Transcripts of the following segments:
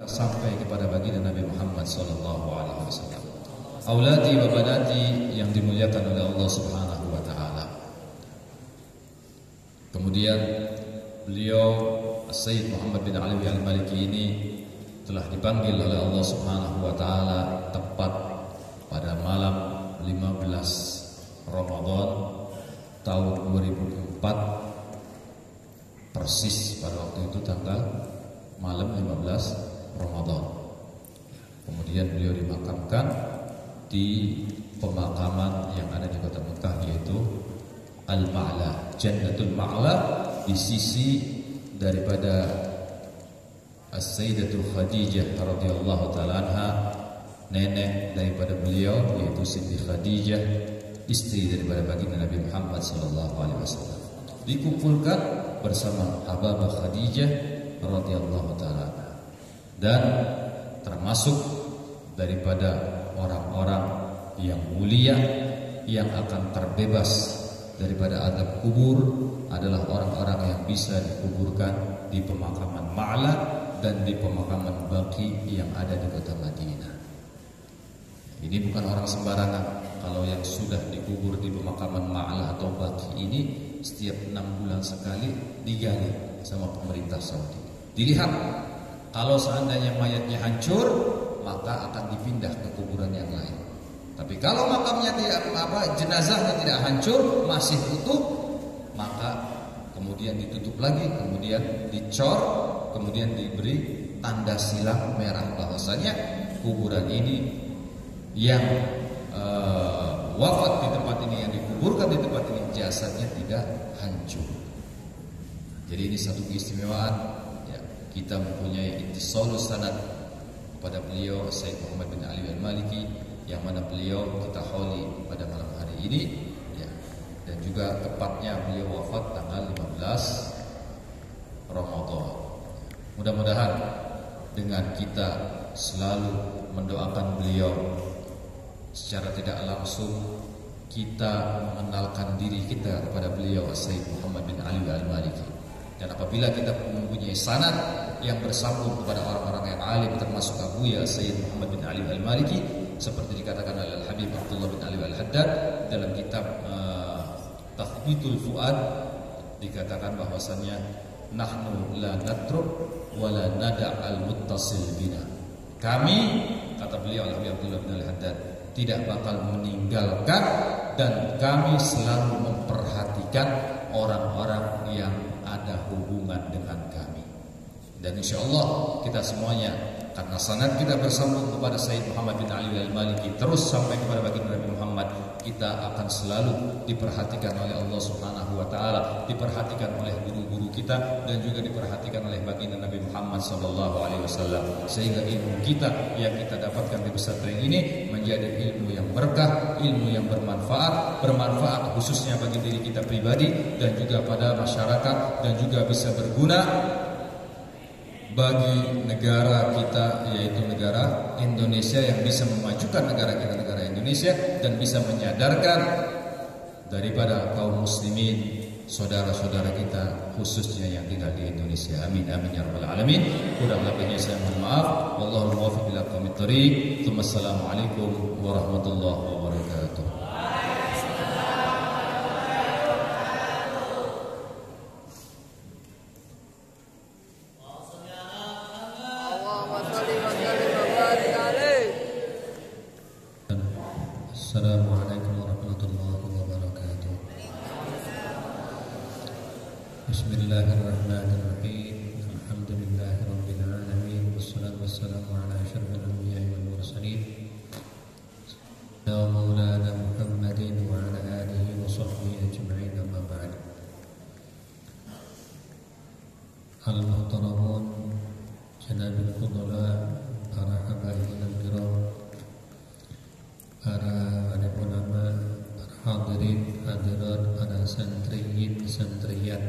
sampai kepada baginda Nabi Muhammad sallallahu alaihi wasallam. Auladi wa banati yang dimuliakan oleh Allah Subhanahu wa taala. Kemudian beliau Sayyid Muhammad bin Ali Al-Maliki ini telah dipanggil oleh Allah Subhanahu wa taala tepat pada malam 15 Ramadan tahun 2004, persis pada waktu itu tanggal malam 15 Ramadan. Kemudian beliau dimakamkan di pemakaman yang ada di kota Mekah, yaitu Al-Ma'la, Jannatul Ma'la, di sisi daripada As-Sayyidatul Khadijah radhiyallahu taala anha, nenek daripada beliau, yaitu Siti Khadijah, istri daripada baginda Nabi Muhammad sallallahu alaihi wasallam, dikumpulkan bersama Hababah Khadijah radhiyallahu taala dan termasuk daripada orang-orang yang mulia yang akan terbebas daripada azab kubur adalah orang-orang yang bisa dikuburkan di pemakaman Ma'la dan di pemakaman Baqi yang ada di kota Madinah. Ini bukan orang sembarangan. Kalau yang sudah dikubur di pemakaman Ma'la atau Baqi ini setiap 6 bulan sekali digali sama pemerintah Saudi. Dilihat, kalau seandainya mayatnya hancur, maka akan dipindah ke kuburan yang lain. Tapi kalau makamnya tidak jenazahnya tidak hancur, masih utuh, maka kemudian ditutup lagi, kemudian dicor, kemudian diberi tanda silang merah bahwasanya kuburan ini yang wafat di tempat ini, yang dikuburkan di tempat ini, jasadnya tidak hancur. Jadi ini satu keistimewaan. Kita mempunyai ittisalus sanad kepada beliau Sayyid Muhammad bin Ali Al-Maliki, yang mana beliau kita hauli pada malam hari ini ya. Dan juga tepatnya beliau wafat tanggal 15 Ramadan. Mudah-mudahan dengan kita selalu mendoakan beliau, secara tidak langsung kita mengenalkan diri kita kepada beliau Sayyid Muhammad bin Ali Al-Maliki. Dan apabila kita mempunyai sanad yang bersambung kepada orang-orang yang alim, termasuk Abuya Sayyid Muhammad bin Ali Al-Maliki, seperti dikatakan oleh Al-Habib Abdullah bin Ali Al-Haddad dalam kitab Tathbitul Fuad, dikatakan bahwasannya nahnu la natruk wa la nada' al-muttasil bina. Kami, kata beliau Al-Habib Abdullah bin Ali Al-Haddad, tidak bakal meninggalkan dan kami selalu memperhatikan orang-orang yang ada hubungan dengan kami. Dan insya Allah kita semuanya, karena sanad kita bersambung kepada Sayyid Muhammad bin Ali Al-Maliki terus sampai kepada baginda Nabi Muhammad, kita akan selalu diperhatikan oleh Allah Subhanahu wa taala, diperhatikan oleh guru-guru kita, dan juga diperhatikan oleh baginda Nabi Muhammad sallallahu alaihi wasallam, sehingga ilmu kita yang kita dapatkan di pesantren ini menjadi ilmu yang berkah, ilmu yang bermanfaat khususnya bagi diri kita pribadi dan juga pada masyarakat, dan juga bisa berguna bagi negara kita, yaitu negara Indonesia, yang bisa memajukan negara kita, negara Indonesia, dan bisa menyadarkan daripada kaum muslimin, saudara-saudara kita khususnya yang tinggal di Indonesia. Amin amin ya rabbal alamin. Kurang lebihnya saya mohon maaf. Wallahu muwaffiq ila aqwamit thoriq. Assalamualaikum warahmatullahi wabarakatuh. Assalamualaikum warahmatullahi wabarakatuh. Bismillahirrahmanirrahim. Alhamdulillahirabbil alamin, wassalatu wassalamu ala asyrafil anbiya'i wal mursalin, sayyidina maulana Muhammadin wa ala alihi wa sahbihi ajma'in, amma ba'd. Al-muhtaramun, janabil fudala, para habaib al-kiram, para alim ulama, para hadirin hadirat, para santriyin santriyat.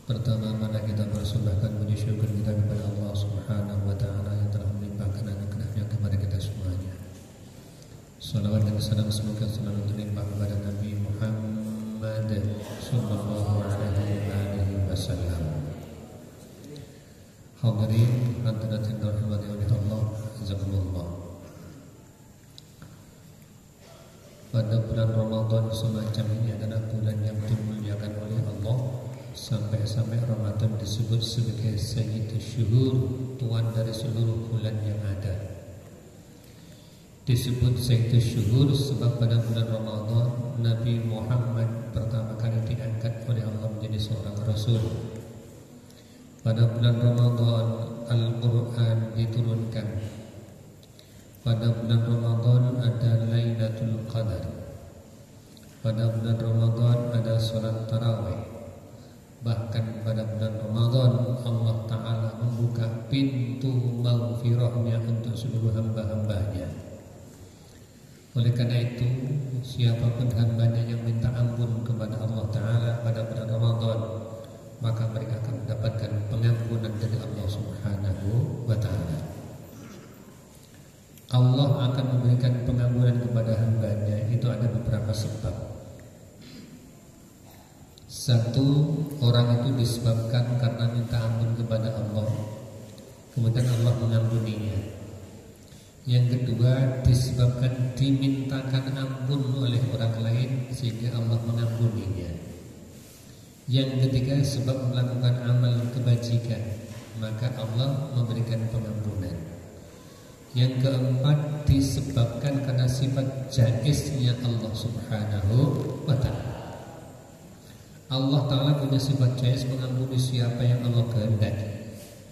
Pertama, mana kita persembahkan puji syukur kita kepada Allah Subhanahu wa taala yang telah melimpahkan anugerahnya kepada kita semuanya. Salawat dan salam semoga selalu terlimpah kepada Nabi Muhammad sallallahu alaihi wasallam. hadirin hadirat yang dirahmati oleh Allah, jazakumullah. Pada bulan Ramadan semacam ini adalah bulan yang dimuliakan oleh Allah. Sampai-sampai Ramadan disebut sebagai Sayyidus Syuhur, tuan dari seluruh bulan yang ada. Disebut Sayyidus Syuhur sebab pada bulan Ramadan Nabi Muhammad pertama kali diangkat oleh Allah menjadi seorang Rasul. Pada bulan Ramadan Al-Quran diturunkan. Pada bulan Ramadan ada Lailatul Qadar. Pada bulan Ramadan ada salat tarawih. Bahkan pada bulan Ramadan Allah Ta'ala membuka pintu maghfirahnya untuk seluruh hamba-hambanya. Oleh karena itu, siapapun hambanya yang minta ampun kepada Allah Ta'ala pada bulan Ramadan, maka mereka akan mendapatkan pengampunan dari Allah Subhanahu wa Ta'ala. Allah akan memberikan pengampunan kepada hambanya. Itu ada beberapa sebab. Satu, orang itu disebabkan karena minta ampun kepada Allah, kemudian Allah mengampuninya. Yang kedua, disebabkan dimintakan ampun oleh orang lain sehingga Allah mengampuninya. Yang ketiga, sebab melakukan amal kebajikan, maka Allah memberikan pengampunan. Yang keempat, disebabkan karena sifat jaiznya Allah Subhanahu wa Ta'ala. Allah Ta'ala punya sifat jaiz mengampuni siapa yang Allah kehendaki.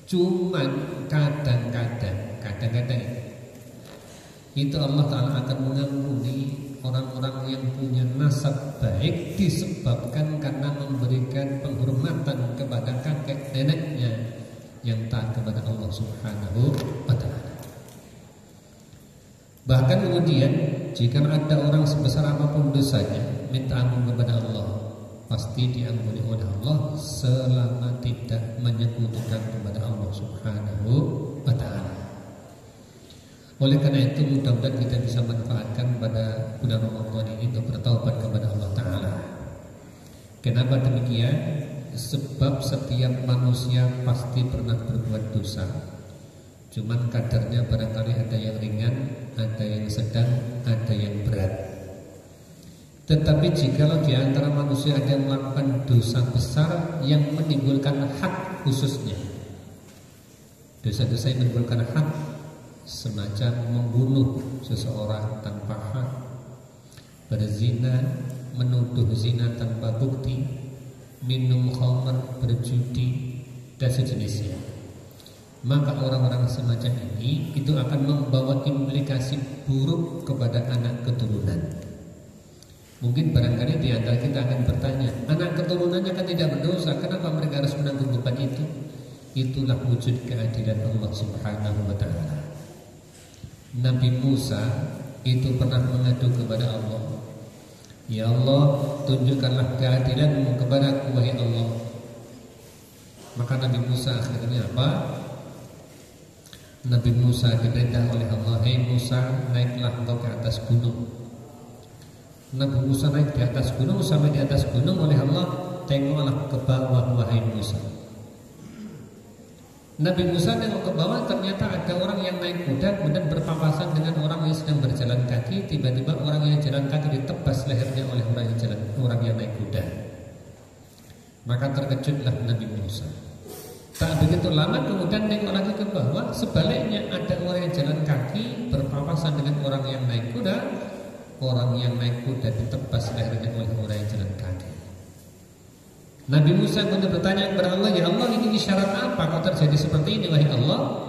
Cuman kadang-kadang itu Allah Ta'ala akan mengampuni orang-orang yang punya nasab baik disebabkan karena memberikan penghormatan kepada kakek neneknya yang taat kepada Allah Subhanahu wa Ta'ala. Bahkan kemudian jika ada orang sebesar apapun dosanya minta ampun kepada Allah, pasti diampuni oleh Allah selama tidak menyekutukan kepada Allah Subhanahu wa Ta'ala. Oleh karena itu mudah-mudahan kita bisa manfaatkan pada bulan Ramadan ini untuk bertaubat kepada Allah Ta'ala. Kenapa demikian? Sebab setiap manusia pasti pernah berbuat dosa. Cuman kadarnya barangkali ada yang ringan, ada yang sedang, ada yang berat. Tetapi jikalau di antara manusia ada yang melakukan dosa besar yang menimbulkan hak khususnya, dosa-dosa yang menimbulkan hak semacam membunuh seseorang tanpa hak, berzina, menuduh zina tanpa bukti, minum khamr, berjudi dan sejenisnya, maka orang-orang semacam ini itu akan membawa implikasi buruk kepada anak keturunan. Mungkin barangkali di antara kita akan bertanya, anak keturunannya kan tidak berdosa, kenapa mereka harus menanggung beban itu? Itulah wujud keadilan Allah Subhanahu wa Ta'ala. Nabi Musa itu pernah mengadu kepada Allah, ya Allah, tunjukkanlah keadilan-Mu kepadaku, wahai Allah. Maka Nabi Musa akhirnya apa? Nabi Musa diperintah oleh Allah, hei Musa, naiklah engkau ke atas gunung. Nabi Musa naik di atas gunung, sampai di atas gunung oleh Allah, tengoklah ke bawah wahai Musa. Nabi Musa tengok ke bawah, ternyata ada orang yang naik kuda kemudian berpapasan dengan orang yang sedang berjalan kaki. Tiba-tiba orang yang jalan kaki ditebas lehernya oleh orang yang naik kuda. Maka terkejutlah Nabi Musa. Tak begitu lama kemudian tengok lagi ke bawah, sebaliknya ada orang yang jalan kaki berpapasan dengan orang yang naik kuda. Orang yang naik kuda ditebas lehernya oleh orang yang jalan kaki. Nabi Musa kemudian bertanya kepada Allah, ya Allah, ini isyarat apa kalau terjadi seperti ini wahai Allah?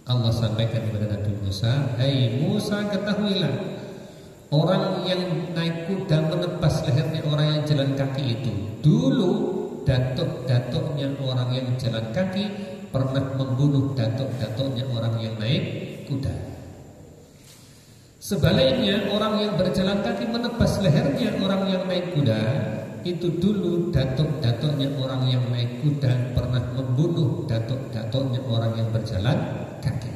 Allah sampaikan kepada Nabi Musa, hai Musa, ketahuilah, orang yang naik kuda menebas lehernya orang yang jalan kaki itu dulu datuk-datuknya orang yang jalan kaki pernah membunuh datuk-datuknya orang yang naik kuda. Sebaliknya orang yang berjalan kaki menebas lehernya orang yang naik kuda, itu dulu datuk-datuknya orang yang naik kuda pernah membunuh datuk-datuknya orang yang berjalan kaki.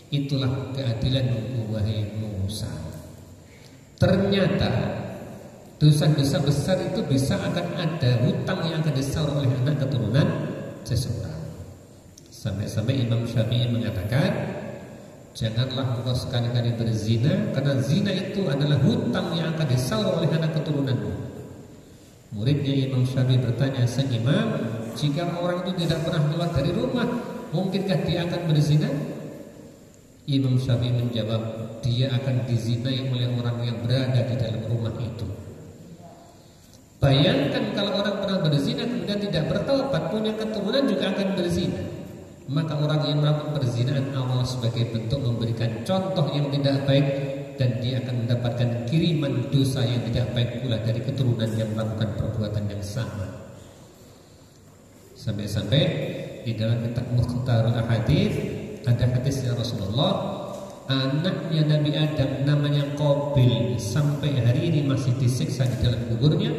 Itulah keadilan wahai Musa. Ternyata dosa-dosa besar itu bisa akan ada hutang yang akan disetor oleh anak keturunan seseorang. Sampai-sampai Imam Syafi'i mengatakan, janganlah engkau sekali-kali berzina, karena zina itu adalah hutang yang akan disalur oleh anak keturunanmu. Muridnya Imam Syafi'i bertanya, "Sang Imam, jika orang itu tidak pernah keluar dari rumah, mungkinkah dia akan berzina?" Imam Syafi'i menjawab, dia akan dizinai oleh orang yang berada di dalam rumah itu. Bayangkan kalau orang pernah berzina kemudian tidak bertaubat, punya keturunan juga akan berzina. Maka orang yang melakukan perzinahan awal sebagai bentuk memberikan contoh yang tidak baik, dan dia akan mendapatkan kiriman dosa yang tidak baik pula dari keturunan yang melakukan perbuatan yang sama. Sampai-sampai di dalam kitab Mukhtarul Ahadits ada hadisnya Rasulullah, anaknya Nabi Adam namanya Qabil sampai hari ini masih disiksa di dalam kuburnya.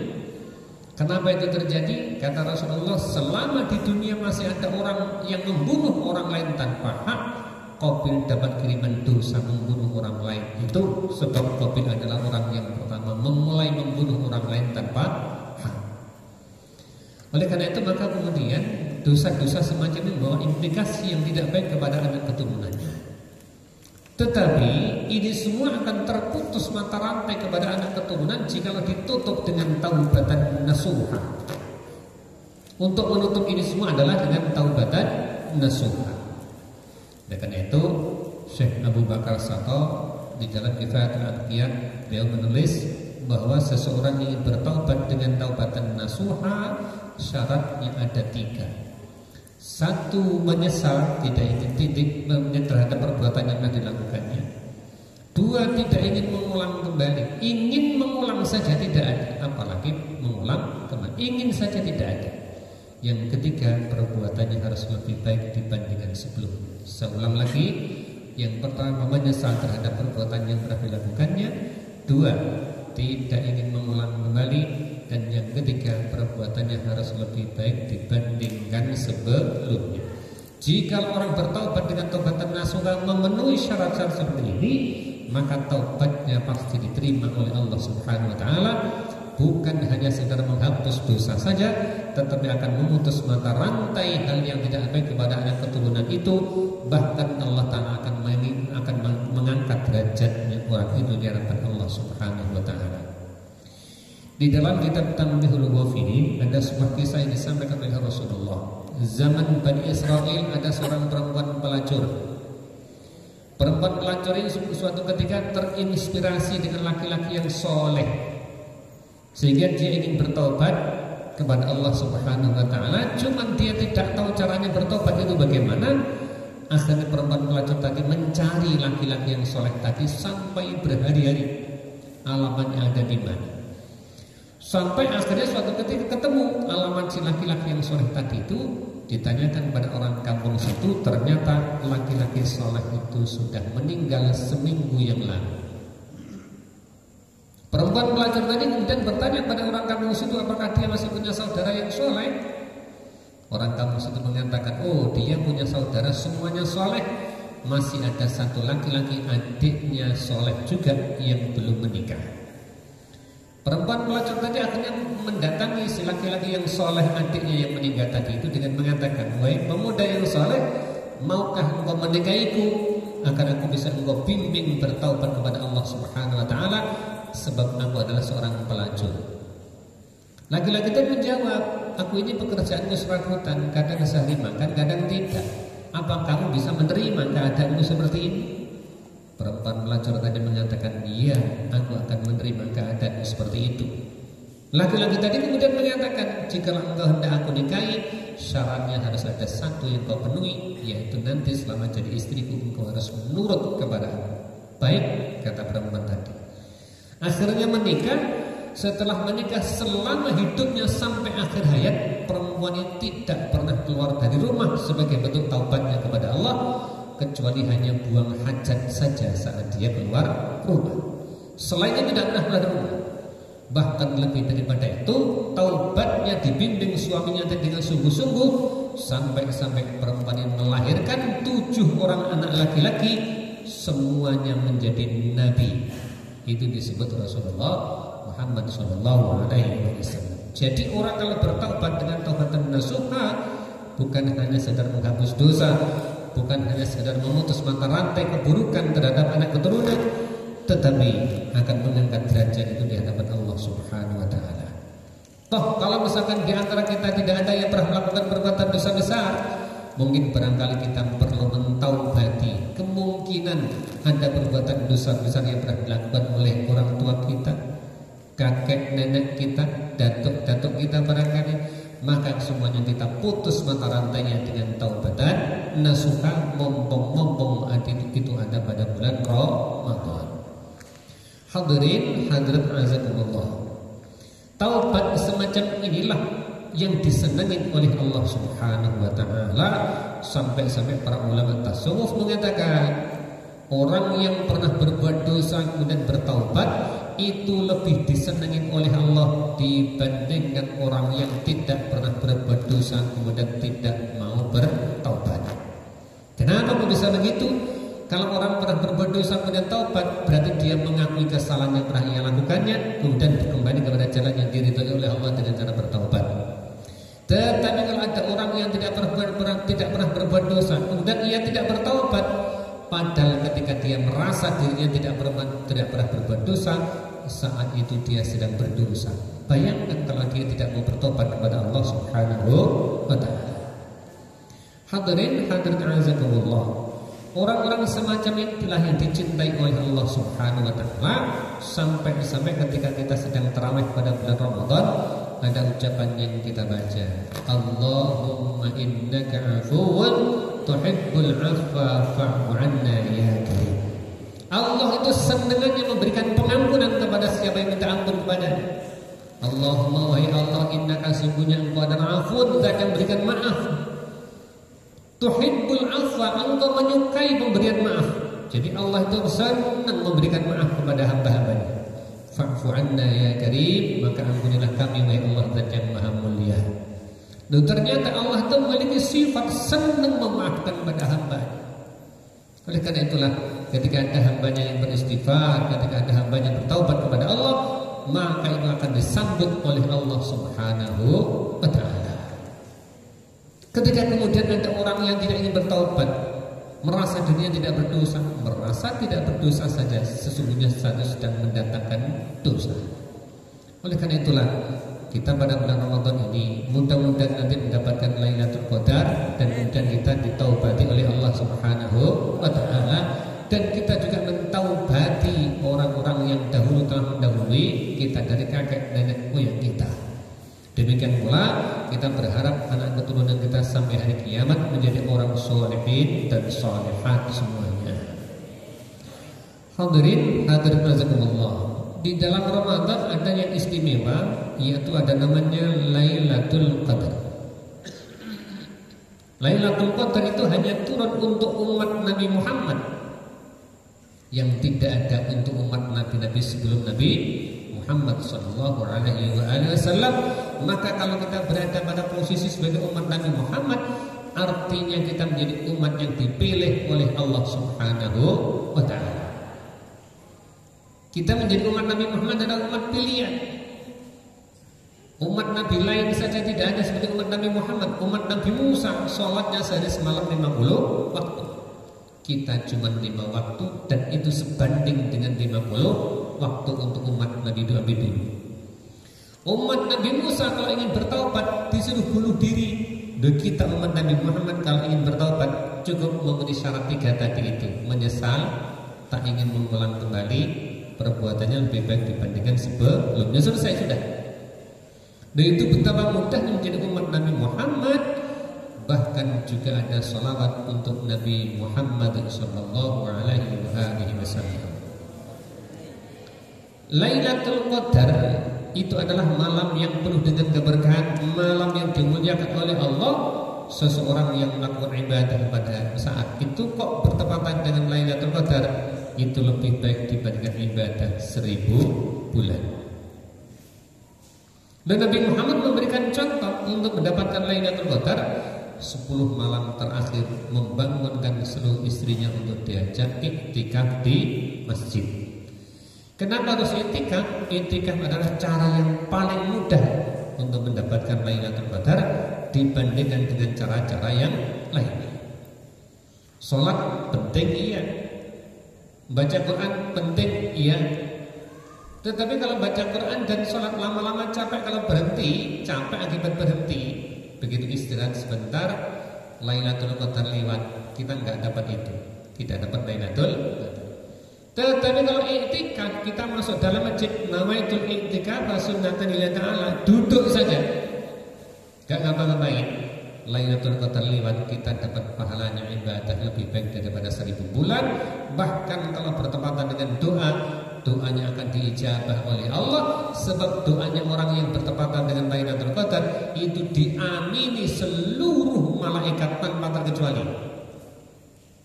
Kenapa itu terjadi? Kata Rasulullah, selama di dunia masih ada orang yang membunuh orang lain tanpa hak, Qabil dapat kiriman dosa membunuh orang lain. Itu sebab Qabil adalah orang yang pertama memulai membunuh orang lain tanpa hak. Oleh karena itu maka kemudian dosa-dosa semacam ini membawa implikasi yang tidak baik kepada anak keturunannya. Tetapi ini semua akan terputus mata rantai kepada anak keturunan jikalau ditutup dengan taubatan nasuha. Untuk menutup ini semua adalah dengan taubatan nasuha. Oleh karena itu Syekh Abu Bakar Sato di dalam Kifayatul Atqiyah beliau menulis bahwa seseorang yang bertaubat dengan taubatan nasuha syaratnya ada 3. 1, menyesal, tidak ingin terhadap perbuatan yang telah dilakukannya. 2, tidak ingin mengulang kembali. Ingin mengulang saja tidak ada, apalagi mengulang kembali. Ingin saja tidak ada. Yang ketiga, perbuatannya harus lebih baik dibandingkan sebelumnya. Saya ulang lagi, yang pertama menyesal terhadap perbuatan yang telah dilakukannya. 2, tidak ingin mengulang kembali. Dan yang ketiga, perbuatannya harus lebih baik dibandingkan sebelumnya. Jika orang bertaubat dengan taubatan nasuha memenuhi syarat-syarat seperti ini, maka taubatnya pasti diterima oleh Allah Subhanahu wa taala. Bukan hanya sekedar menghapus dosa saja, tetapi akan memutus mata rantai hal yang tidak baik kepada anak keturunan itu. Bahkan Allah Ta'ala akan mengangkat derajatnya orang itu di hadapan Allah Subhanahu wa taala. Di dalam kitab Tanbihul Ghafilin ada sebuah kisah yang disampaikan oleh Rasulullah. Zaman Bani Israel ada seorang perempuan pelacur. Perempuan pelacur ini suatu ketika terinspirasi dengan laki-laki yang soleh, sehingga dia ingin bertobat kepada Allah Subhanahu wa taala. Cuman dia tidak tahu caranya bertobat itu bagaimana. Akhirnya perempuan pelacur tadi mencari laki-laki yang soleh tadi sampai berhari-hari, alamatnya ada di mana. Sampai akhirnya suatu ketika ketemu alamat si laki-laki yang soleh tadi itu. Ditanyakan pada orang kampung situ, ternyata laki-laki soleh itu sudah meninggal seminggu yang lalu. Perempuan pelacur tadi kemudian bertanya pada orang kampung situ, apakah dia masih punya saudara yang soleh? Orang kampung situ mengatakan, oh dia punya saudara semuanya soleh. Masih ada satu laki-laki adiknya soleh juga yang belum menikah. Perempuan pelacur tadi akhirnya mendatangi si laki-laki yang soleh adiknya yang meninggal tadi itu dengan mengatakan, wahai pemuda yang soleh, maukah engkau menikahiku agar aku bisa engkau bimbing bertaubat kepada Allah Subhanahu wa taala, sebab aku adalah seorang pelacur. Laki-laki tadi menjawab, aku ini pekerjaanku serabutan, kadang sehari makan, kadang tidak. Apa kamu bisa menerima keadaanmu seperti ini? Perempuan pelacur tadi mengatakan, iya, aku akan menerima keadaan seperti itu. Laki-laki tadi kemudian mengatakan, jikalau engkau hendak aku nikahi, syaratnya harus ada satu yang kau penuhi, yaitu nanti selama jadi istriku engkau harus menurut kepada aku. Baik, kata perempuan tadi. Akhirnya menikah. Setelah menikah selama hidupnya sampai akhir hayat, perempuan ini tidak pernah keluar dari rumah sebagai bentuk taubatnya kepada Allah, kecuali hanya buang hajat saja saat dia keluar rumah. Selainnya tidak pernah keluar rumah. Bahkan lebih daripada itu, taubatnya dibimbing suaminya dengan sungguh-sungguh, sampai perempuan yang melahirkan 7 orang anak laki-laki, semuanya menjadi nabi. Itu disebut Rasulullah Muhammad SAW. Jadi orang kalau bertaubat dengan taubatan nasuha, bukan hanya sekedar menghapus dosa, bukan hanya sekedar memutus mata rantai keburukan terhadap anak keturunan, tetapi akan mengangkat derajat itu di hadapan Allah Subhanahu wa taala. Toh kalau misalkan di antara kita tidak ada yang pernah melakukan perbuatan dosa besar, mungkin barangkali kita perlu mentaubati kemungkinan ada perbuatan dosa besar yang pernah dilakukan oleh orang tua kita, kakek nenek kita, datuk kita barangkali. Maka semuanya kita putus mata rantainya dengan taubatan nasuha, mompong itu ada pada bulan Ramadan. Hadirin hadirat azakumullah, taubat semacam inilah yang disenangi oleh Allah Subhanahu wa taala. Sampai-sampai para ulama tasawuf mengatakan orang yang pernah berbuat dosa kemudian bertaubat itu lebih disenangi oleh Allah dibandingkan orang yang tidak pernah berbuat dosa kemudian tidak mau bertaubat. Kenapa bisa begitu? Kalau orang pernah berbuat dosa kemudian taubat, berarti dia mengakui kesalahan yang pernah ia lakukannya, kemudian kembali kepada jalan yang diridhoi oleh Allah dengan cara bertaubat. Tetapi kalau ada orang yang tidak pernah berbuat dosa, kemudian ia tidak bertaubat, padahal ketika dia merasa dirinya tidak pernah berbuat dosa, saat itu dia sedang berdosa. Bayangkan kalau dia tidak mau bertobat kepada Allah Subhanahu wa taala. Hadirin hadirat azakumullah, orang-orang semacam itulah yang dicintai oleh Allah Subhanahu wa taala. Sampai ketika kita sedang tarawih pada bulan Ramadan, ada ucapan yang kita baca, Allahumma innaka afuwun tuhibbul afwa fa'fu 'anna ya karim. Allah itu senangannya memberikan pengampunan kepada siapa yang minta ampun kepadanya. Allahumma wahai Allah, innaka sesungguhnya engkau adalah afuwun, zat yang memberikan maaf. Tuhibbul afwa, engkau menyukai pemberian maaf. Jadi Allah itu senang memberikan maaf kepada hamba-hambanya. Fa'fu 'anna ya karim, maka ampunilah kami wahai Allah zat yang maha mulia. Dan ternyata Allah itu memiliki sifat senang memaafkan pada hambanya. Oleh karena itulah ketika ada hambanya yang beristighfar, ketika ada hambanya yang bertaubat kepada Allah, maka itu akan disambut oleh Allah Subhanahu wa ta'ala. Ketika kemudian ada orang yang tidak ingin bertaubat, merasa dirinya tidak berdosa, merasa tidak berdosa saja, sesungguhnya saja sedang mendatangkan dosa. Oleh karena itulah kita pada bulan Ramadan ini mudah-mudahan nanti mendapatkan Lailatul Qadar, dan kemudian kita ditaubati oleh Allah Subhanahu wa taala, dan kita juga mentaubati orang-orang yang dahulu telah mendahului kita dari kakek nenek moyang kita. Demikian pula kita berharap anak keturunan kita sampai hari kiamat menjadi orang sholihin dan sholihat semuanya. Hadirin hadirat rahimakumullah, di dalam Ramadan ada yang istimewa, yaitu ada namanya Lailatul Qadar. Lailatul Qadar itu hanya turun untuk umat Nabi Muhammad, yang tidak ada untuk umat nabi-nabi sebelum Nabi Muhammad sallallahu alaihi wasallam. Maka kalau kita berada pada posisi sebagai umat Nabi Muhammad, artinya kita menjadi umat yang dipilih oleh Allah Subhanahu wa taala. Kita menjadi umat Nabi Muhammad adalah umat pilihan. Umat Nabi lain saja tidak hanya seperti umat Nabi Muhammad. Umat Nabi Musa sholatnya sehari semalam 50 waktu. Kita cuma 5 waktu, dan itu sebanding dengan 50 waktu untuk umat Nabi dulu. Umat Nabi Musa kalau ingin bertaubat disuruh bunuh diri. Dan kita umat Nabi Muhammad kalau ingin bertaubat cukup memenuhi syarat 3 tadi itu: menyesal, tak ingin mengulang kembali perbuatannya, lebih baik dibandingkan sebelumnya. Selesai sudah. Dan itu betapa mudahnya menjadi umat Nabi Muhammad. Bahkan juga ada salawat untuk Nabi Muhammad sallallahu alaihi wasallam. Lailatul Qadar itu adalah malam yang penuh dengan keberkahan, malam yang dimuliakan oleh Allah. Seseorang yang melakukan ibadah pada saat itu kok bertepatan dengan Lailatul Qadar, itu lebih baik dibandingkan ibadah 1000 bulan. Dan Nabi Muhammad memberikan contoh untuk mendapatkan Lailatul Qadar. 10 malam terakhir membangunkan seluruh istrinya untuk diajak iktikaf di masjid. Kenapa harus iktikaf? Iktikaf adalah cara yang paling mudah untuk mendapatkan Lailatul Qadar, dibandingkan dengan cara-cara yang lainnya. Sholat penting iya, baca Quran penting iya. Tetapi kalau baca Quran dan sholat lama-lama capek, kalau berhenti capek akibat berhenti, begitu istirahat sebentar Lailatul Qadar lewat, kita nggak dapat itu, tidak dapat Lailatul Qadar. Tetapi kalau i'tikaf, kita masuk dalam masjid, nawaitul i'tikaf sunnatan lillahi ta'ala, duduk saja, nggak ngapa-ngapain, Lailatul Qadar lewat, kita dapat pahalanya ibadah lebih baik daripada 1000 bulan. Bahkan kalau bertepatan dengan doa, doanya akan diijabah oleh Allah. Sebab doanya orang yang bertepatan dengan Lailatul Qadar itu diamini seluruh malaikat tanpa terkecuali.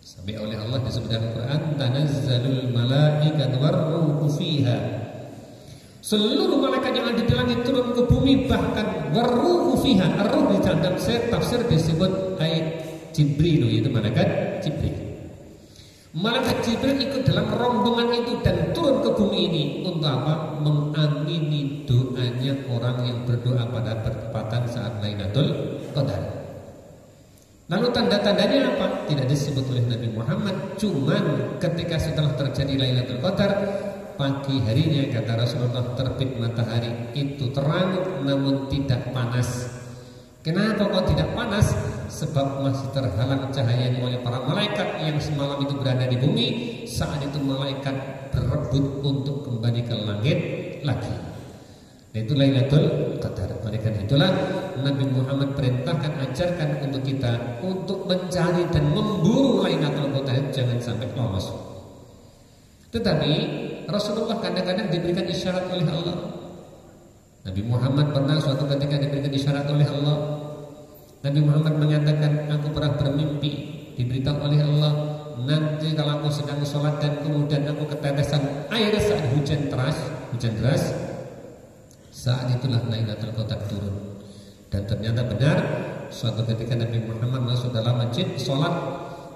Sampai oleh Allah disebut dalam Quran, tanazzalul malaikatu warruhu fiha. Seluruh malaikat yang ada di langit turun ke bumi, bahkan warruhu fiha. Ar-ruh di dalam tafsir disebut ayat Jibril, yaitu malaikat Jibril. Malaikat Jibril ikut dalam rombongan itu dan turun ke bumi ini untuk apa? Mengamini doanya orang yang berdoa pada bertepatan saat Lailatul Qadar. Lalu tanda-tandanya apa? Tidak disebut oleh Nabi Muhammad. Cuman ketika setelah terjadi Lailatul Qadar, pagi harinya kata Rasulullah terbit matahari itu terang namun tidak panas. Kenapa kok tidak panas? Sebab masih terhalang cahayanya oleh para malaikat yang semalam itu berada di bumi. Saat itu malaikat berebut untuk kembali ke langit lagi. Nah, itu Lailatul Qadar. Oleh karena itulah Nabi Muhammad perintahkan, ajarkan untuk kita untuk mencari dan memburu Lailatul Qadar, jangan sampai lolos. Tetapi Rasulullah kadang-kadang diberikan isyarat oleh Allah. Nabi Muhammad pernah suatu ketika diberikan isyarat oleh Allah. Nabi Muhammad menyatakan, aku pernah bermimpi, diberitahu oleh Allah, nanti kalau aku sedang sholat dan kemudian aku ketetesan air saat hujan deras, saat itulah Lailatul Qadar turun. Dan ternyata benar, suatu ketika Nabi Muhammad masuk dalam masjid sholat,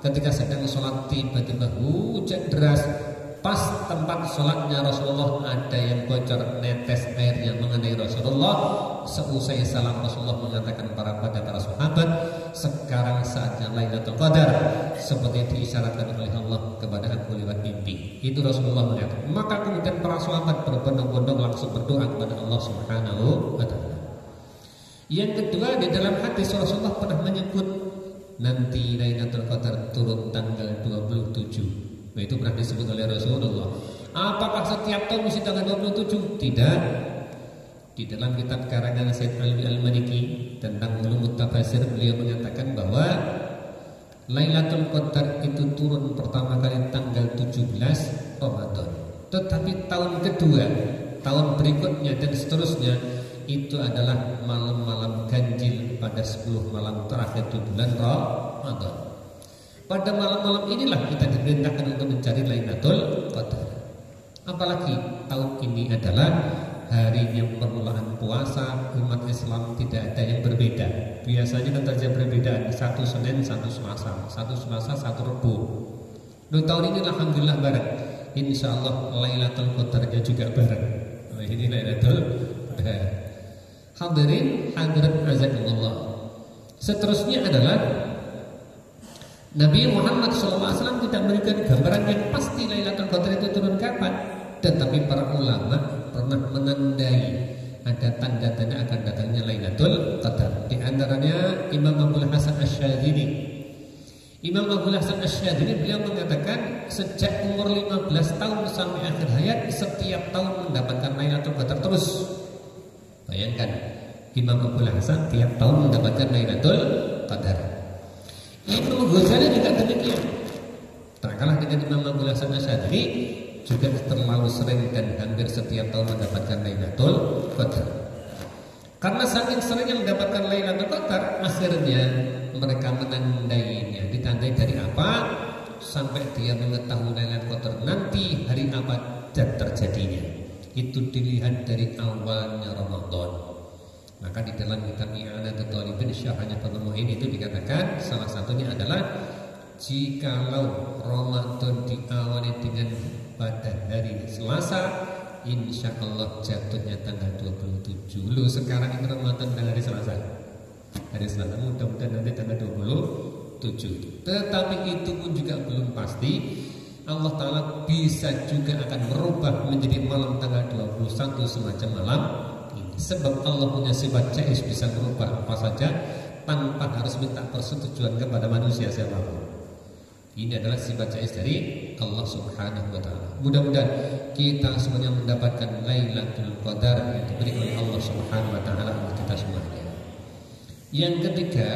ketika sedang sholat tiba-tiba hujan deras. Pas tempat sholatnya Rasulullah ada yang bocor, netes air yang mengenai Rasulullah. Seusai salam Rasulullah mengatakan pada para sahabat, sekarang saatnya Lailatul Qadar, seperti diisyaratkan oleh Allah kepada aku lewat mimpi. Itu Rasulullah mengatakan. Maka kemudian para sahabat berbondong-bondong langsung berdoa kepada Allah Subhanahu wa ta'ala. Yang kedua, di dalam hadis Rasulullah pernah menyebut nanti Lailatul Qadar turun tanggal 27. Itu pernah disebut oleh Rasulullah. Apakah setiap tahun mesti tanggal 27? Tidak. Di dalam kitab karangan Said Alwi Al-Maliki tentang Ulumut Tafasir, beliau mengatakan bahwa Lailatul Qadar itu turun pertama kali tanggal 17 Ramadan. Tetapi tahun kedua, tahun berikutnya dan seterusnya itu adalah malam-malam ganjil pada 10 malam terakhir di bulan Ramadan. Pada malam-malam inilah kita diperintahkan untuk mencari Lailatul Qadar. Apalagi tahun ini adalah harinya permulaan puasa, umat Islam tidak ada yang berbeda. Biasanya kan terjadi perbedaan, satu Senin, satu Selasa, satu Rabu. Tahun ini alhamdulillah bareng. Insya Allah Lailatul Qadarnya juga bareng. Ini Lailatul Qadar. Hadirin hadirat azakumullah. Seterusnya adalah Nabi Muhammad SAW tidak memberikan gambaran yang pasti Lailatul Qadar itu turun kapan. Tetapi para ulama pernah menandai ada tanda-tanda akan datangnya Lailatul Qadar. Di antaranya Imam Abdul Hasan Asy-Syadzili. Imam Abdul Hasan Asy-Syadzili beliau mengatakan sejak umur 15 tahun sampai akhir hayat setiap tahun mendapatkan Lailatul Qadar terus. Bayangkan Imam Abdul Hasan tiap tahun mendapatkan Lailatul Qadar. Ibnu Ghazali juga demikian. Tak kalah dengan Imam Abdul Hasan Asy-Syadzili, juga terlalu sering dan hampir setiap tahun mendapatkan Lailatul Qadar. Karena saking seringnya mendapatkan Lailatul Qadar, akhirnya mereka menandainya. Ditandai dari apa? Sampai dia mengetahui Lailatul Qadar nanti hari apa dan terjadinya. Itu dilihat dari awalnya Ramadan. Maka di dalam kitab I'anatul Talibin Syarahnya Fathul Mu'in itu dikatakan salah satunya adalah jikalau Ramadan diawali dengan pada hari Selasa, insya Allah jatuhnya tanggal 27. Lu sekarang ini Ramadan tanggal hari Selasa. hari Selasa, mudah-mudahan nanti tanggal 27. Tetapi itu pun juga belum pasti. Allah Ta'ala bisa juga akan merubah menjadi malam tanggal 21 semacam malam ini. Sebab Allah punya sifat jaiz, bisa merubah apa saja tanpa harus minta persetujuan kepada manusia siapapun. Ini adalah sifat jaiz dari Allah Subhanahu wa Ta'ala. Mudah-mudahan kita semuanya mendapatkan Lailatul Qadar yang diberi oleh Allah Subhanahu wa Ta'ala untuk kita semuanya. Yang ketiga,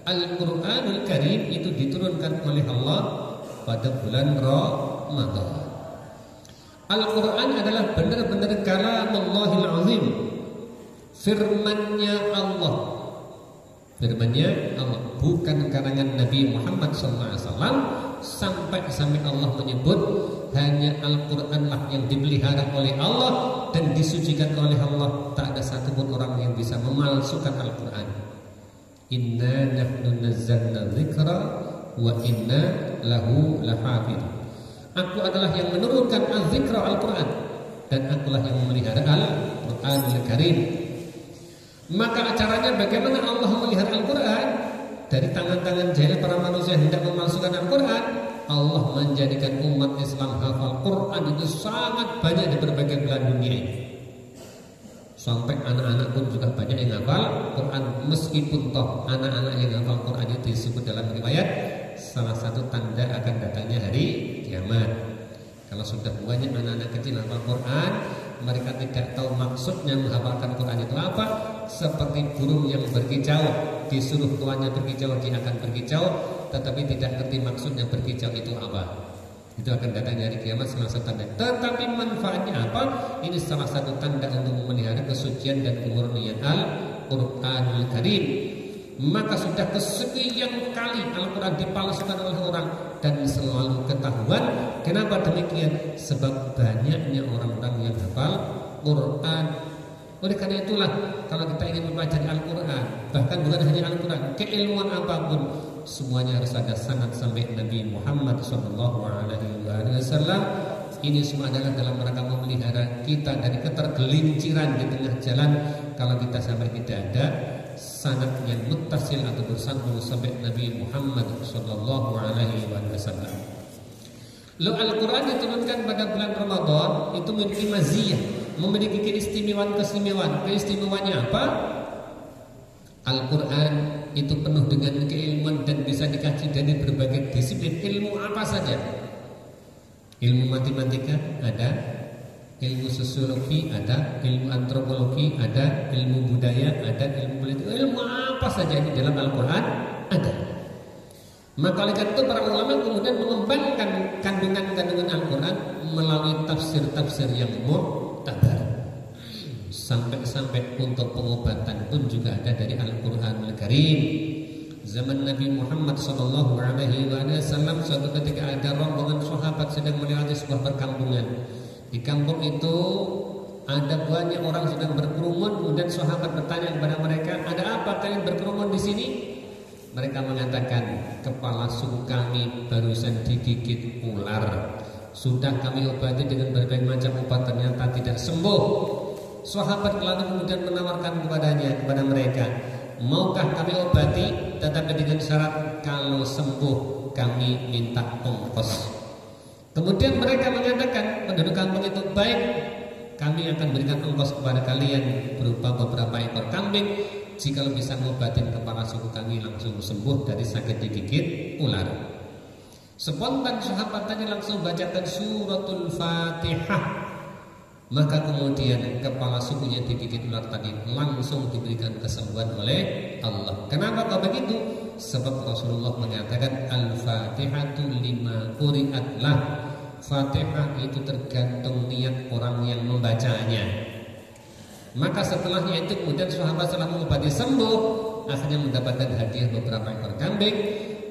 Al-Qur'anul Karim itu diturunkan oleh Allah pada bulan Ramadan. Al-Quran adalah benar-benar kalamullahil azim, firmannya Allah. Firmannya Allah, bukan karangan Nabi Muhammad SAW. Sampai Allah menyebut hanya Al-Quran lah yang dipelihara oleh Allah dan disucikan oleh Allah. Tak ada satupun orang yang bisa memalsukan Al-Quran. Inna nahnu nazzalna dzikra wa inna lahu lahafidun. Aku adalah yang menurunkan az-zikra Al-Quran dan akulah yang memelihara Al-Quranul Karim. Maka acaranya bagaimana Allah memelihara Al-Quran? Dari tangan-tangan jahil para manusia hendak memalsukan Al-Quran, Allah menjadikan umat Islam hafal Quran itu sangat banyak di berbagai belahan dunia ini. Sampai anak-anak pun juga banyak yang hafal Quran. Meskipun toh anak-anak yang hafal Quran itu disebut dalam riwayat salah satu tanda akan datangnya hari kiamat. Kalau sudah banyak anak-anak kecil hafal Quran, mereka tidak tahu maksudnya menghafalkan Quran itu apa. Seperti burung yang berkicau, disuruh tuannya berkicau, dia akan berkicau, tetapi tidak ngerti maksudnya berkicau itu apa. Itu akan datangnya hari kiamat salah satu tanda. Tetapi manfaatnya apa? Ini salah satu tanda untuk memelihara kesucian dan kemurnian Al-Quranul Karim. Maka sudah kesekian kali Al-Quran dipalsukan oleh orang dan selalu ketahuan. Kenapa demikian? Sebab banyaknya orang-orang yang hafal Quran. Oleh karena itulah kalau kita ingin mempelajari Al-Quran, bahkan bukan hanya Al-Quran, keilmuan apapun, semuanya harus ada sanad sampai Nabi Muhammad SAW. Ini semua adalah dalam rangka memelihara kita dari ketergelinciran di tengah jalan. Kalau kita sampai tidak ada sanad yang muttasil atau bersambung sampai Nabi Muhammad SAW. Lalu Al-Quran diturunkan pada bulan Ramadan itu memiliki maziyah, memiliki keistimewaan. Keistimewaannya apa? Al-Quran itu penuh dengan keilmuan dan bisa dikaji dari berbagai disiplin. Ilmu apa saja? Ilmu matematika ada, ilmu sosiologi ada, ilmu antropologi ada, ilmu budaya ada, ilmu politik. Ilmu apa saja di dalam Al-Quran ada. Maka oleh karena itu para ulama kemudian mengembangkan kandungan-kandungan Al-Quran melalui tafsir-tafsir yang mu'tabar. Sampai-sampai untuk pengobatan pun juga ada dari Al-Quranul Karim. Zaman Nabi Muhammad SAW, suatu ketika ada rombongan sahabat sedang melewati sebuah perkampungan. Di kampung itu ada banyak orang sedang berkerumun. Kemudian sahabat bertanya kepada mereka, ada apa kalian berkerumun di sini? Mereka mengatakan, kepala suku kami barusan digigit ular. Sudah kami obati dengan berbagai macam obat, ternyata tidak sembuh. Sahabat lalu kemudian menawarkan kepada mereka, maukah kami obati, tetapi dengan syarat kalau sembuh kami minta ongkos. Kemudian mereka mengatakan, penduduk kampung itu, baik, kami akan berikan ongkos kepada kalian berupa beberapa ekor kambing jika bisa ngobatin kepala suku kami langsung sembuh dari sakit digigit ular. Spontan sahabat tadi langsung bacakan suratul Fatihah. Maka kemudian kepala sukunya digigit ular tadi langsung diberikan kesembuhan oleh Allah. Kenapa kok begitu? Sebab Rasulullah mengatakan al-Fatihatu lima quri'at lah. Fatihah itu tergantung niat orang yang membacanya. Maka setelahnya itu kemudian sahabat setelah mengobati sembuh, akhirnya mendapatkan hadiah beberapa ekor kambing,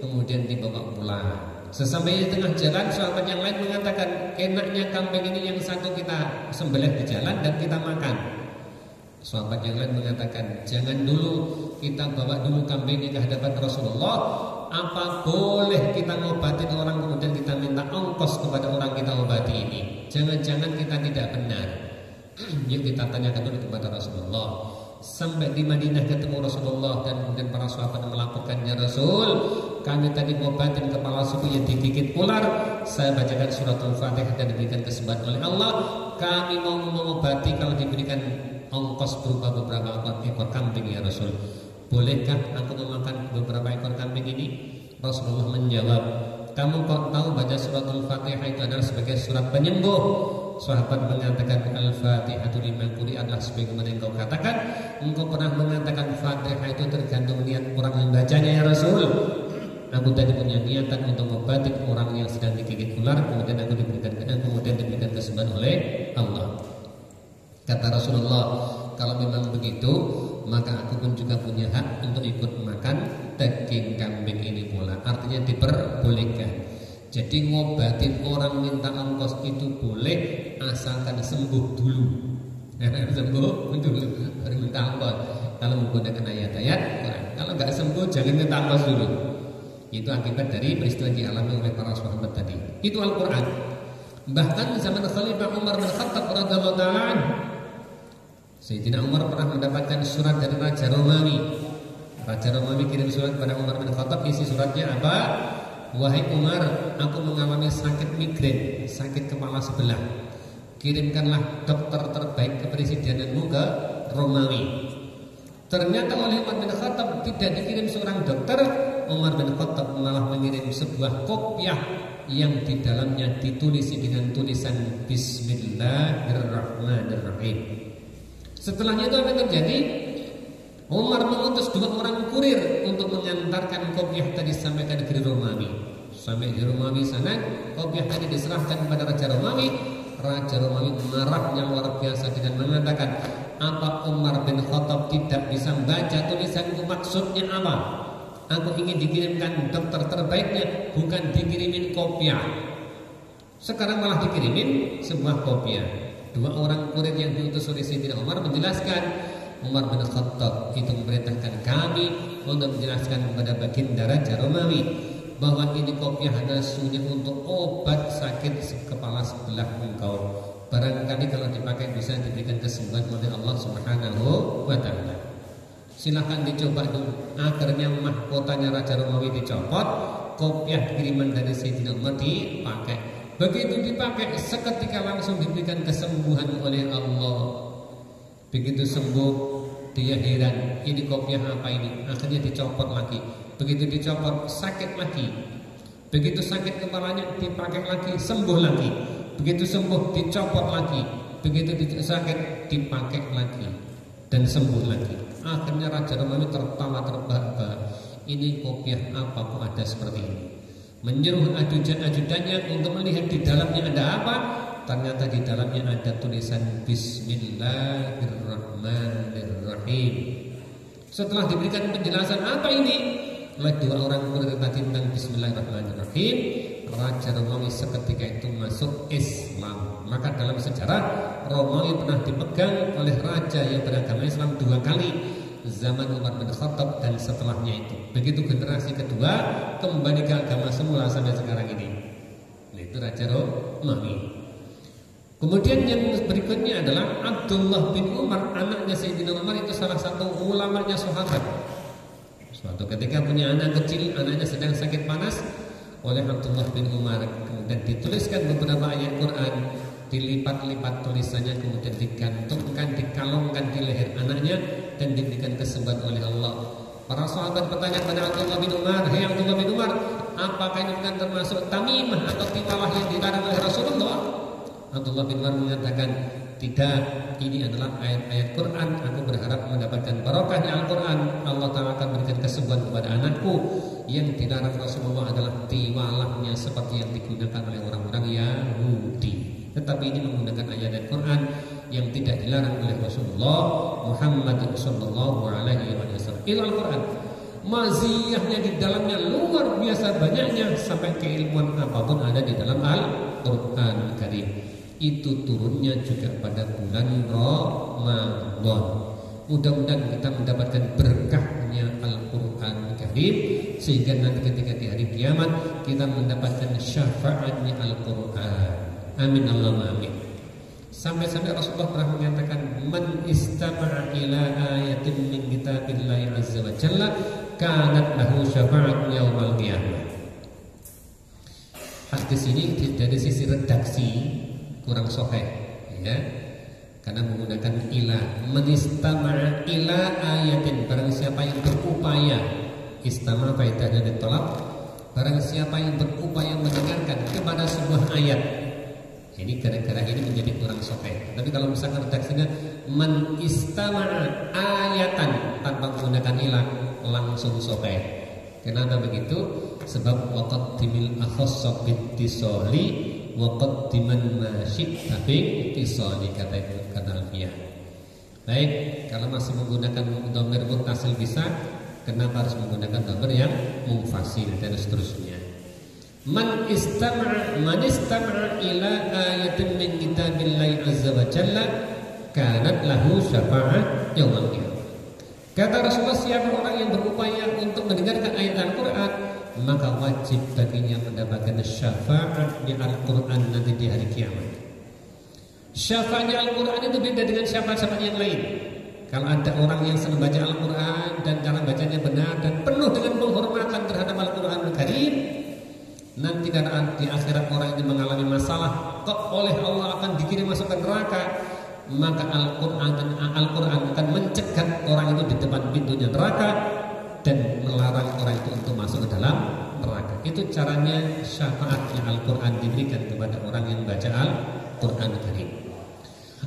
kemudian dibawa pulang. Sesampainya di tengah jalan, sahabat yang lain mengatakan, enaknya kambing ini yang satu kita sembelih di jalan dan kita makan. Sahabat yang lain mengatakan, jangan dulu, kita bawa dulu kambing ini ke hadapan Rasulullah. Apa boleh kita ngobatin orang kemudian kita minta ongkos kepada orang kita obati ini? Jangan-jangan kita tidak benar. Yuk kita tanyakan dulu kepada Rasulullah. Sampai di Madinah ketemu Rasulullah dan kemudian para sahabat melaporkan, ya Rasul, kami tadi ngobatin kepala suku yang digigit ular. Saya bacakan suratul Fatihah dan diberikan kesempatan oleh Allah. Kami mau mengobati kalau diberikan ongkos berupa beberapa ekor kambing ya Rasul. Bolehkah aku memakan beberapa ekor kambing ini? Rasulullah menjawab, kamu kok tahu baca suratul Fatihah itu adalah sebagai surat penyembuh? Sahabat mengatakan Al-Fatihatu liman quri adalah sebagaimana yang kau katakan. Engkau pernah mengatakan Fatihah itu tergantung niat orang yang bacanya ya Rasul. Aku tadi punya niatan untuk mengobati orang yang sedang digigit ular, kemudian diberikan kesempatan oleh Allah. Kata Rasulullah, kalau memang begitu, maka aku pun juga punya hak untuk ikut makan daging kambing ini pula. Artinya diperbolehkan. Jadi ngobatin orang minta ongkos itu boleh asalkan sembuh dulu. Sembuh dulu baru minta ongkos. Kalau menggunakan ayat-ayat Quran. Kalau nggak sembuh jangan minta ongkos dulu. Itu akibat dari peristiwa yang dialami oleh para sahabat tadi. Itu Al-Quran. Bahkan zaman Khalifah Umar bin Khattab radhiyallahu ta'ala, Sayyidina Umar pernah mendapatkan surat dari Raja Romawi. Raja Romawi kirim surat kepada Umar bin Khattab. Isi suratnya apa? Wahai Umar, aku mengalami sakit migrain, sakit kepala sebelah. Kirimkanlah dokter terbaik kepresidenanmu ke Romawi. Ternyata oleh Umar bin Khattab tidak dikirim seorang dokter. Umar bin Khattab malah mengirim sebuah kopiah yang di dalamnya ditulis dengan tulisan Bismillahirrahmanirrahim. Setelahnya itu apa yang terjadi? Umar mengutus 2 orang kurir untuk mengantarkan kopiah tadi sampai ke negeri Romawi. Sampai di Romawi sana, kopiah tadi diserahkan kepada Raja Romawi. Raja Romawi marah yang luar biasa dengan mengatakan, apa Umar bin Khattab tidak bisa membaca tulisanku, maksudnya apa? Aku ingin dikirimkan dokter terbaiknya, bukan dikirimin kopiah. Sekarang malah dikirimin sebuah kopiah. 2 orang kurir yang diutus oleh Sayyidina Umar menjelaskan, Umar bin Khattab itu memerintahkan kami untuk menjelaskan kepada baginda Raja Romawi bahwa ini kopiah adalah sunyi untuk obat sakit kepala sebelah engkau. Barangkali kalau dipakai bisa diberikan kesembuhan oleh Allah Subhanahu wa ta'ala. Silahkan dicoba dulu. Akhirnya mahkotanya Raja Romawi dicopot, kopiah kiriman dari Sayyidina Umar dipakai. Begitu dipakai, seketika langsung diberikan kesembuhan oleh Allah. Begitu sembuh, dia heran, ini kopiah apa ini? Akhirnya dicopot lagi. Begitu dicopot, sakit lagi. Begitu sakit kepalanya, dipakai lagi, sembuh lagi. Begitu sembuh, dicopot lagi. Begitu sakit, dipakai lagi dan sembuh lagi. Akhirnya Raja Romawi tertawa terbahak-bahak. Ini kopiah apa kok ada seperti ini? Menyuruh ajudan-ajudannya untuk melihat di dalamnya ada apa. Ternyata di dalamnya ada tulisan Bismillahirrahmanirrahim. Setelah diberikan penjelasan apa ini oleh 2 orang kurir tadi tentang Bismillahirrahmanirrahim, Raja Romawi seketika itu masuk Islam. Maka dalam sejarah Romawi pernah dipegang oleh raja yang beragama Islam 2 kali, zaman Umar bin Khattab dan setelahnya itu. Begitu generasi kedua kembali ke agama semula sampai sekarang ini. Itu Raja Romawi. Kemudian yang berikutnya adalah Abdullah bin Umar, anaknya Sayyidina Umar, itu salah satu ulamanya sahabat. Suatu ketika punya anak kecil, anaknya sedang sakit panas, oleh Abdullah bin Umar kemudian dituliskan beberapa ayat Quran, dilipat-lipat tulisannya, kemudian digantungkan, dikalungkan di leher anaknya dan diberikan kesembuhan oleh Allah. Para sahabat bertanya kepada Abdullah bin Umar, "Hei Abdullah bin Umar, apakah ini bukan termasuk tamimah atau tiwalah yang dilarang oleh Rasulullah?" Abdullah bin Umar mengatakan, tidak, ini adalah ayat-ayat Quran. Aku berharap mendapatkan barokahnya Al-Quran. Allah Ta'ala akan berikan kesembuhan kepada anakku. Yang dilarang Rasulullah adalah tiwalahnya seperti yang digunakan oleh orang-orang Yahudi. Tetapi ini menggunakan ayat-ayat Quran yang tidak dilarang oleh Rasulullah Muhammad sallallahu alaihi wasallam. Itu Al-Quran. Maziyahnya di dalamnya luar biasa banyaknya, sampai keilmuan apapun ada di dalam Al-Quran Karim. Itu turunnya juga pada bulan Ramadan. Mudah-mudahan kita mendapatkan berkahnya Al-Quran Karim, sehingga nanti ketika di hari kiamat kita mendapatkan syafaatnya Al-Quran. Amin Allahumma amin. Sampai-sampai Rasulullah pernah menyatakan, man istama'a ila ayatin min kitabillahi azza wa jalla kanat lahu syafa'atun yaumal qiyamah. Hadis ini dari sisi redaksi kurang sahih, ya, karena menggunakan ila. Man istama'a ila ayatin, barang siapa yang berupaya, istama' faedahnya ditolak, barang siapa yang berupaya mendengarkan kepada sebuah ayat. Ini gara-gara ini menjadi kurang sahih. Tapi kalau misalkan redaksinya man istama'a ayatan tanpa menggunakan ila, langsung sahih. Kenapa begitu? Sebab waqaddimil akhassa bittisali waqaddiman ma syi'ta bittisali, kata Ibnu Alfiyah. Baik, kalau masih menggunakan dhamir muttasil bisa, kenapa harus menggunakan dhamir yang munfasil dan seterusnya? Man istama'a ila ayatin min kitabillahi azza wa jalla kanat lahu syafa'ah yaumil qiyamah. Kata Rasulullah, siapa orang yang berupaya untuk mendengarkan ayat Al-Quran, maka wajib baginya mendapatkan syafaat di Al-Quran nanti di hari kiamat. Syafaatnya Al-Quran itu beda dengan syafaat-syafaat yang lain. Kalau ada orang yang senang baca Al-Quran dan cara bacanya benar dan penuh dengan penghormatan terhadap Al-Quran Al-Karim, nanti karena di akhirat orang ini mengalami masalah, kok oleh Allah akan dikirim masuk ke neraka, maka Al-Quran akan mencegat orang itu di depan pintunya neraka dan melarang orang itu untuk masuk ke dalam neraka. Itu caranya syafaatnya Al-Quran diberikan kepada orang yang baca Al-Quran Karim.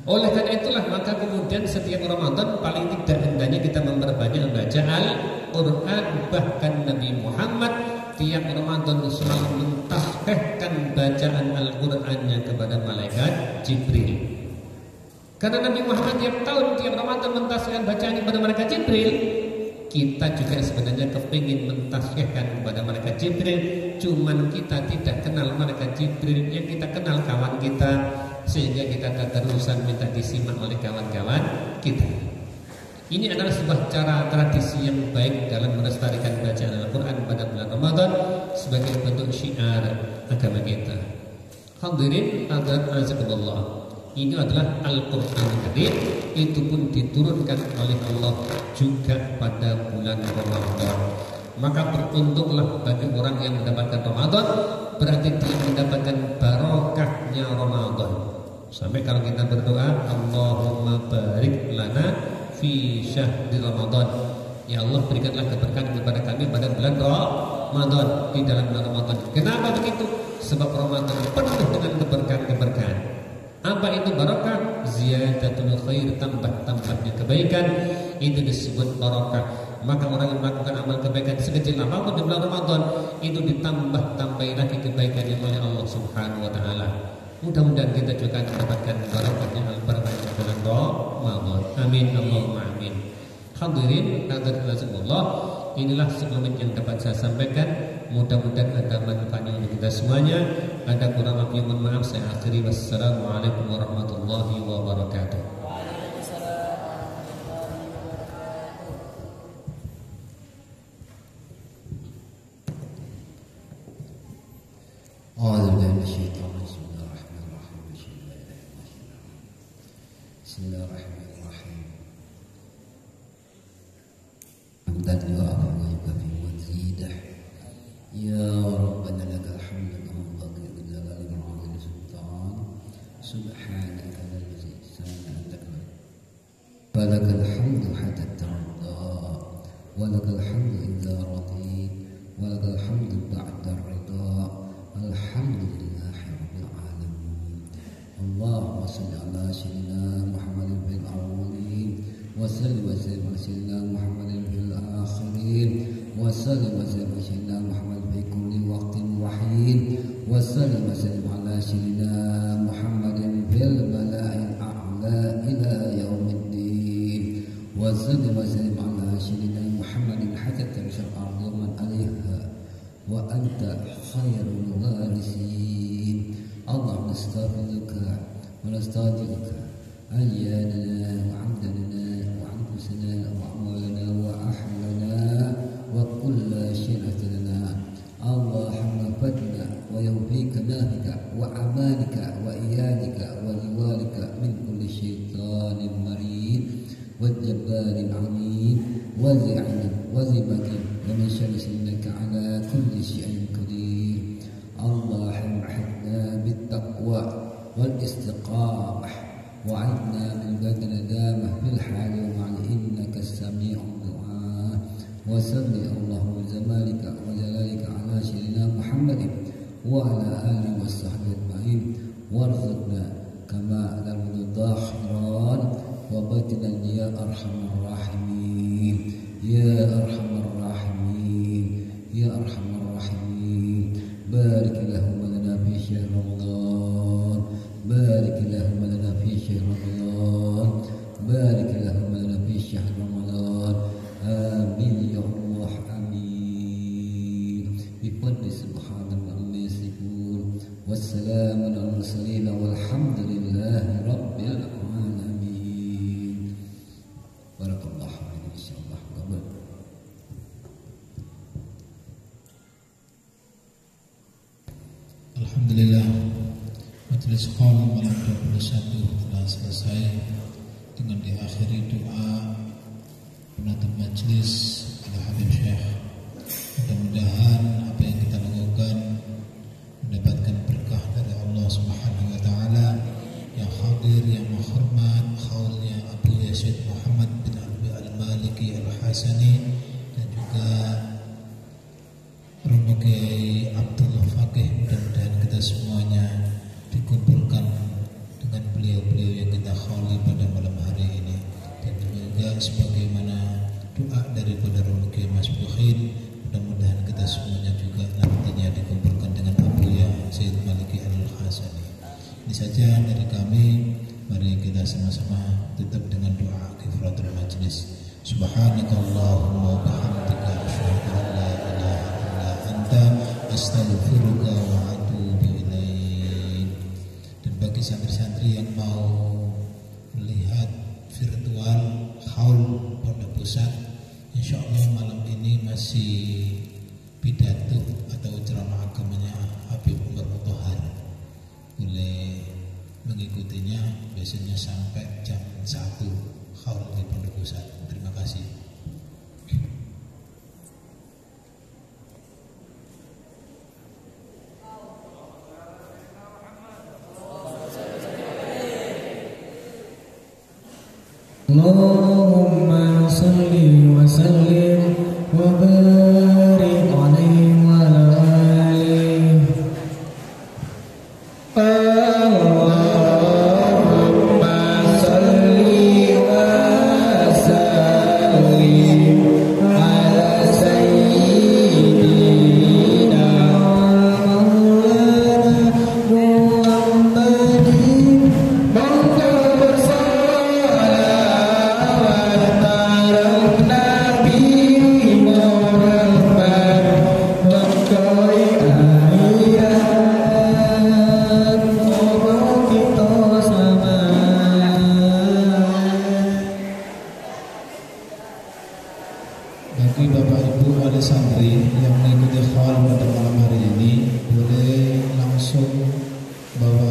Oleh karena itulah maka kemudian setiap Ramadan paling tidak hendaknya kita memperbanyak membaca Al-Quran. Bahkan Nabi Muhammad tiap Ramadan selalu mentahfihkan bacaan Al-Qur'annya kepada malaikat Jibril. Karena Nabi Muhammad tiap tahun tiap Ramadan mentahfihkan bacaan kepada malaikat Jibril, kita juga sebenarnya kepingin mentahfihkan kepada malaikat Jibril. Cuman kita tidak kenal malaikat Jibril, yang kita kenal kawan kita, sehingga kita keterusan minta disimak oleh kawan-kawan kita. Ini adalah sebuah cara tradisi yang baik dalam melestarikan bacaan Al-Quran pada bulan Ramadan sebagai bentuk syiar agama kita. Hadirin hadirat azakumullah, ini adalah Al-Quran Karim, itu pun diturunkan oleh Allah juga pada bulan Ramadan. Maka beruntunglah bagi orang yang mendapatkan Ramadan, berarti dia mendapatkan barokahnya Ramadan. Sampai kalau kita berdoa, Allahumma barik lana fi syahri Ramadan, ya Allah berikanlah keberkahan kepada kami pada bulan Ramadan, di dalam bulan Ramadan. Kenapa begitu? Sebab Ramadan penuh dengan keberkahan-keberkahan. Apa itu barokah? Ziyadatul khair, tambah-tambahnya kebaikan, itu disebut barokah. Maka orang yang melakukan amal kebaikan sekecil apapun di bulan Ramadan, itu ditambah-tambahi lagi kebaikannya oleh Allah Subhanahu wa taala. Mudah-mudahan kita juga mendapatkan barokahnya Al-Barakah bulan Ramadan. Amin Allahumma amin. Hadirin hadirat rasulullah, inilah sekelumit yang dapat saya sampaikan. Mudah-mudahan ada manfaatnya untuk kita semuanya. Ada kurang lebih mohon maaf, saya akhiri. Wassalamualaikum warahmatullahi wabarakatuh. Bismillahirrahmanirrahim. Hamdan wa afwaka fi mazidah. Ya Rabbana lakal hamdu kama yanbaghi li jalali wajhika sultan. Subhanaka la ilaha illa anta. Balakal hamdu hatta tarda. Walakal hamdu idza radit. Walakal hamdu ba'da ridha. Alhamdulillahi rabbil alamin. Allahumma shalli ala sayyidina Muhammadin fil awwalin wa salli wa sallim ala sayyidina Muhammadin fil akhirin wa salli wa sallim ala sayyidina Muhammad fi kulli waqtin wa hin wa salli wa sallim ala sayyidina Muhammadin fil bala'il a'la ila yaumiddin wa salli wa sallim ala sayyidina Muhammadin hatta tarshal ardu man 'alayha wa anta khairul warisin. اللهم نستغفرك ونستغفرك أيامنا وعبدنا وأنفسنا وأموالنا وأهلنا وكل شيء لنا. اللهم فتنا ويوفيك نافك وأمانك وإيادك ولوالك من وعدنا بالبدن ندامة في الحال ومعنى إنك السميع الدعاء وصل اللهم بجمالك وجلالك على سيدنا محمد وعلى آله وصحبه أجمعين وارزقنا كما نرجو خيران وبتنا يا أرحم الراحمين يا أرحم الراحمين يا أرحم الراحمين بارك اللهم لنا في شهر رمضان بارك اللهم لنا في شهر رمضان بارك اللهم لنا في شهر رمضان آمين يا الله آمين بفضل سبحان الله يصفون والسلام على المرسلين والحمد لله رب العالمين بارك الله فيكم إن شاء الله قبل Alhamdulillah, majelis qaul malam 21 telah selesai dengan diakhiri doa penutup majelis oleh Habib Syekh. Mudah-mudahan apa yang kita lakukan mendapatkan berkah dari Allah Subhanahu wa taala. Yang hadir, yang menghormat qaulnya Abu Yazid Muhammad bin Abi Al-Maliki Al-Hasani dan juga Romo Kiai Abdullah Faqih, mudah-mudahan kita semuanya dikumpulkan dengan beliau-beliau yang kita kholi pada malam hari ini, dan juga sebagaimana doa daripada Romo Kiai Mas Bukhid, mudah-mudahan kita semuanya juga nantinya dikumpulkan dengan Abu Ya Sayyid Maliki Al-Hasani. Ini saja dari kami, mari kita sama-sama tetap dengan doa kifaratul majlis. Subhanakallahumma wa bihamdika asyhadu an la ilaha illa anta astaghfiruka wa atubu ilaik. Dan bagi santri-santri yang mau melihat virtual haul Pondok Pusat, insyaallah malam ini masih pidato atau ceramah agamanya Habib Umar Mutahhar. Boleh mengikutinya biasanya sampai jam 1 haul di Pondok Pusat. Terima kasih. Allahumma salli wa sallim wa barik alaihi wa ala alihi. Allahumma salli wa sallim ala sayyidina Maulana Muhammadin Bagi Bapak Ibu ada santri yang mengikuti haul pada malam hari ini, boleh langsung bawa